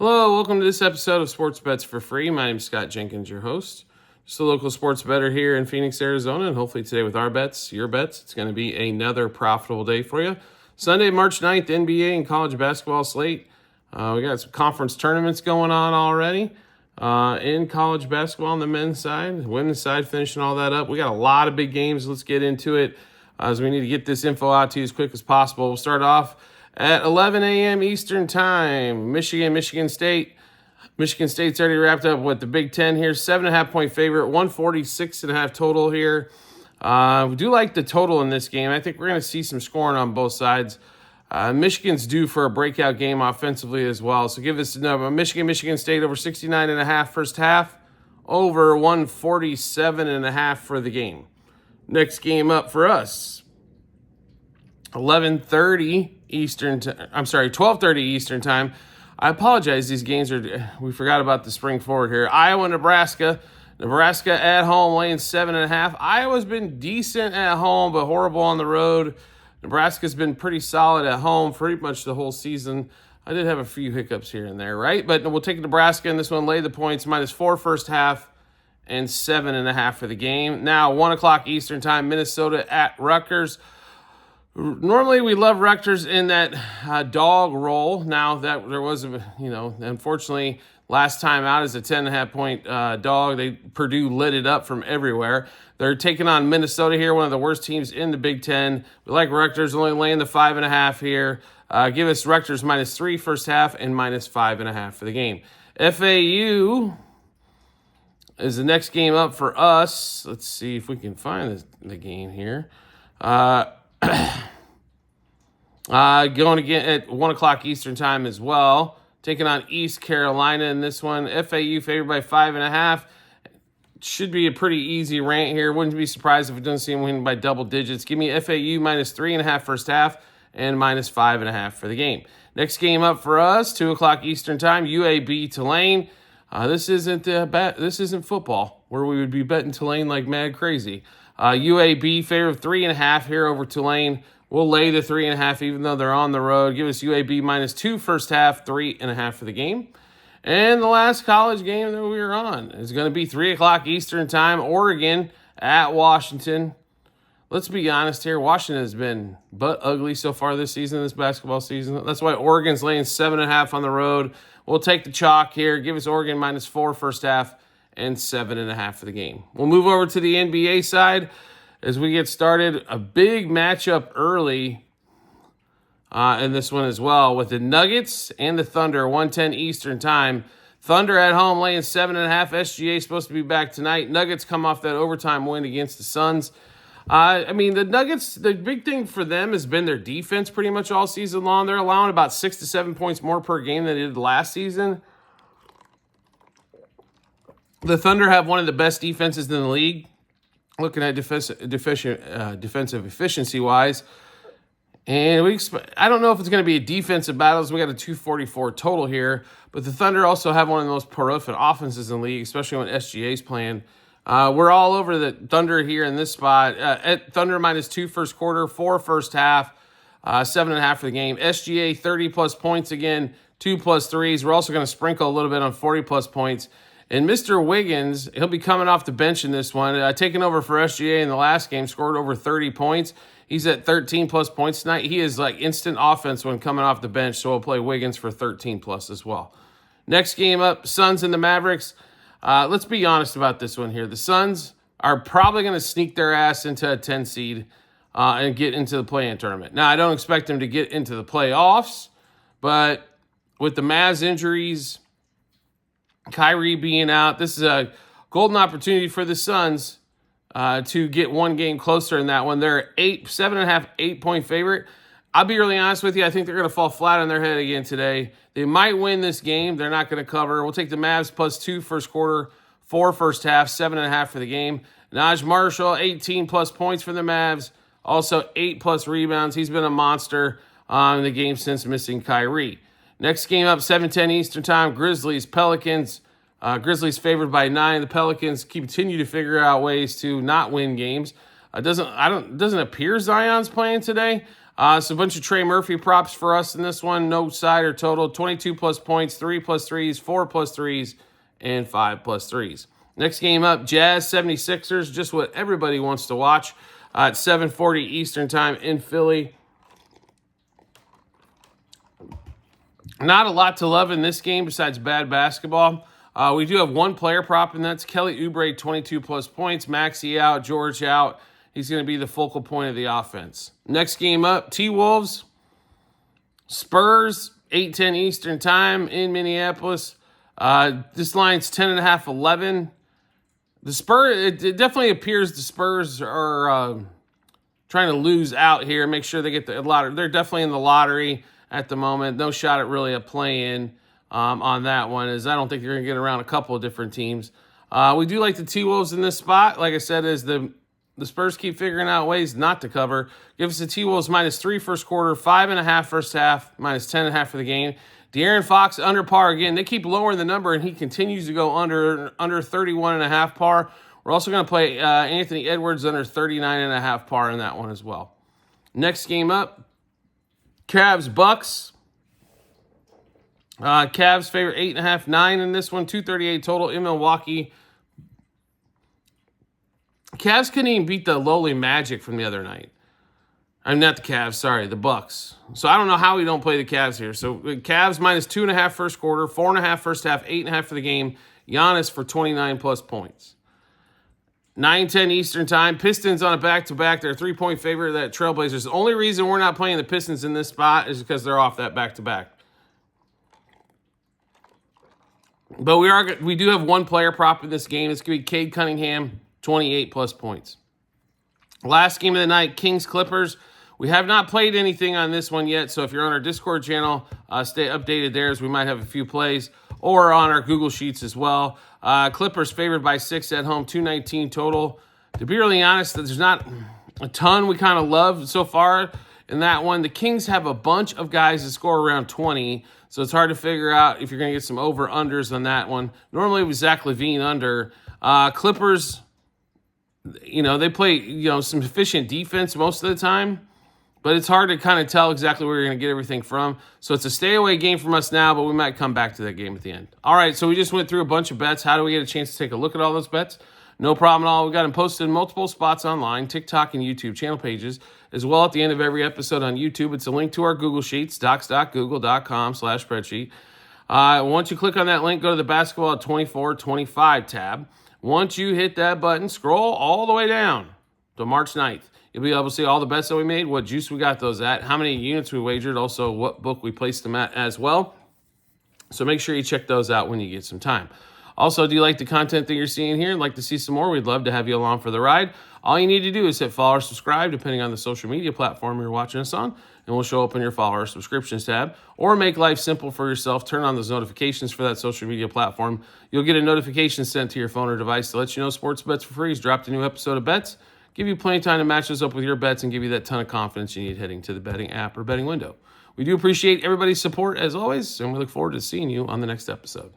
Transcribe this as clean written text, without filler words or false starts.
Hello, welcome to this episode of Sports Bets for Free. My name is Scott Jenkins, your host. Just a local sports bettor here in Phoenix, Arizona, and hopefully today with our bets, your bets, it's going to be another profitable day for you. Sunday, March 9th, NBA and college basketball slate. We got some conference tournaments going on already in college basketball on the men's side, women's side, finishing all that up. We got a lot of big games. Let's get into it as we need to get this info out to you as quick as possible. We'll start off at 11 a.m. Eastern Time, Michigan State. Michigan State's already wrapped up with the Big Ten here. 7.5-point favorite, 146.5 total here. We do like the total in this game. I think we're going to see some scoring on both sides. Michigan's due for a breakout game offensively as well. So give us a number. Michigan State over 69.5 first half, over 147.5 for the game. Next game up for us, 12:30 Eastern Time. I apologize. These games we forgot about the spring forward here. Iowa, Nebraska. Nebraska at home, laying 7.5. Iowa's been decent at home, but horrible on the road. Nebraska's been pretty solid at home pretty much the whole season. I did have a few hiccups here and there, right? But we'll take Nebraska in this one, lay the points, -4 first half, and 7.5 for the game. Now, 1 o'clock Eastern Time, Minnesota at Rutgers. Normally, we love Rutgers in that dog role. Now that there was, unfortunately, last time out as a 10.5-point dog, Purdue lit it up from everywhere. They're taking on Minnesota here, one of the worst teams in the Big Ten. We like Rutgers, only laying the 5.5 here. Give us Rutgers -3 first half and -5.5 for the game. FAU is the next game up for us. Let's see if we can find the game here. Going again at 1 o'clock Eastern Time as well. Taking on East Carolina in this one. FAU favored by 5.5. Should be a pretty easy rant here. Wouldn't be surprised if we don't see them win by double digits. Give me FAU -3.5 first half and -5.5 for the game. Next game up for us, 2 o'clock Eastern Time. UAB Tulane. This isn't football where we would be betting Tulane like mad crazy. UAB favored 3.5 here over Tulane. We'll lay the 3.5 even though they're on the road. Give us UAB -2 first half, 3.5 for the game. And the last college game that we were on is going to be 3 o'clock Eastern Time. Oregon at Washington. Let's be honest here. Washington has been butt ugly so far this season, this basketball season. That's why Oregon's laying 7.5 on the road. We'll take the chalk here. Give us Oregon -4 first half and 7.5 for the game. We'll move over to the NBA side as we get started. A big matchup early in this one as well with the Nuggets and the Thunder, 1:10 Eastern Time. Thunder at home laying 7.5. SGA supposed to be back tonight. Nuggets come off that overtime win against the Suns. The Nuggets, the big thing for them has been their defense pretty much all season long. They're allowing about 6 to 7 points more per game than they did last season. The Thunder have one of the best defenses in the league, looking at defensive efficiency-wise. And I don't know if it's going to be a defensive battle. We got a 244 total here. But the Thunder also have one of the most prolific offenses in the league, especially when SGA's playing. We're all over the Thunder here in this spot. At Thunder -2 first quarter, 4 first half, 7.5 for the game. SGA 30-plus points again, 2+ threes. We're also going to sprinkle a little bit on 40-plus points. And Mr. Wiggins, he'll be coming off the bench in this one. Taking over for SGA in the last game, scored over 30 points. He's at 13-plus points tonight. He is like instant offense when coming off the bench, so we'll play Wiggins for 13-plus as well. Next game up, Suns and the Mavericks. Let's be honest about this one here. The Suns are probably going to sneak their ass into a 10 seed and get into the play-in tournament. Now, I don't expect them to get into the playoffs, but with the Mavs injuries, Kyrie being out, this is a golden opportunity for the Suns to get one game closer in that one. They're 7.5, 8-point favorite. I'll be really honest with you. I think they're going to fall flat on their head again today. They might win this game. They're not going to cover. We'll take the Mavs +2 first quarter, 4 first half, 7.5 for the game. Naj Marshall, 18-plus points for the Mavs. Also 8+ rebounds. He's been a monster in the game since missing Kyrie. Next game up, 7:10 Eastern Time, Grizzlies, Pelicans. Grizzlies favored by 9. The Pelicans continue to figure out ways to not win games. Doesn't appear Zion's playing today. So a bunch of Trey Murphy props for us in this one. No side or total. 22 plus points, 3 plus threes, 4 plus threes, and 5 plus threes. Next game up, Jazz 76ers. Just what everybody wants to watch at 7:40 Eastern time in Philly. Not a lot to love in this game besides bad basketball. We do have one player prop, and that's Kelly Oubre, 22 plus points. Maxey out, George out. He's going to be the focal point of the offense. Next game up, T-Wolves, Spurs, 8:10 Eastern time in Minneapolis. This line's 10.5, 11. The Spurs, it definitely appears the Spurs are trying to lose out here, make sure they get the lottery. They're definitely in the lottery at the moment. No shot at really a play-in on that one, as I don't think they're going to get around a couple of different teams. We do like the T-Wolves in this spot. Like I said, as the Spurs keep figuring out ways not to cover. Give us the T-Wolves -3 first quarter, 5.5 first half, -10.5 for the game. De'Aaron Fox under par again. They keep lowering the number, and he continues to go under 31.5 par. We're also going to play Anthony Edwards under 39.5 par in that one as well. Next game up, Cavs Bucks. Cavs favorite 8.5, 9 in this one. 238 total in Milwaukee. Cavs couldn't even beat the lowly Magic from the other night. I'm not the Cavs, sorry, the Bucks. So I don't know how we don't play the Cavs here. So Cavs -2.5 first quarter, 4.5 first half, 8.5 for the game. Giannis for 29 plus points. 9:10 Eastern time. Pistons on a back-to-back. They're a 3-point favorite of that Trailblazers. The only reason we're not playing the Pistons in this spot is because they're off that back-to-back. But we do have one player prop in this game. It's going to be Cade Cunningham, 28 plus points. Last game of the night, Kings-Clippers. We have not played anything on this one yet, so if you're on our Discord channel, stay updated there, as we might have a few plays, or on our Google Sheets as well. Clippers favored by 6 at home, 219 total. To be really honest, there's not a ton we kind of love so far in that one. The Kings have a bunch of guys that score around 20, so it's hard to figure out if you're going to get some over-unders on that one. Normally with Zach LaVine under. Clippers, they play, some efficient defense most of the time, but it's hard to kind of tell exactly where you're going to get everything from. So it's a stay-away game from us now, but we might come back to that game at the end. All right, so we just went through a bunch of bets. How do we get a chance to take a look at all those bets? No problem at all. We've got them posted in multiple spots online, TikTok and YouTube channel pages, as well at the end of every episode on YouTube. It's a link to our Google Sheets, docs.google.com/spreadsheet. Once you click on that link, go to the Basketball at 24-25 tab. Once you hit that button, scroll all the way down to March 9th. You'll be able to see all the bets that we made, what juice we got those at, how many units we wagered, also what book we placed them at as well. So make sure you check those out when you get some time. Also, do you like the content that you're seeing here and like to see some more? We'd love to have you along for the ride. All you need to do is hit follow or subscribe, depending on the social media platform you're watching us on, and we'll show up in your follow or subscriptions tab. Or make life simple for yourself. Turn on those notifications for that social media platform. You'll get a notification sent to your phone or device to let you know Sports Bets for Free has dropped a new episode of Bets. Give you plenty of time to match those up with your bets and give you that ton of confidence you need heading to the betting app or betting window. We do appreciate everybody's support as always, and we look forward to seeing you on the next episode.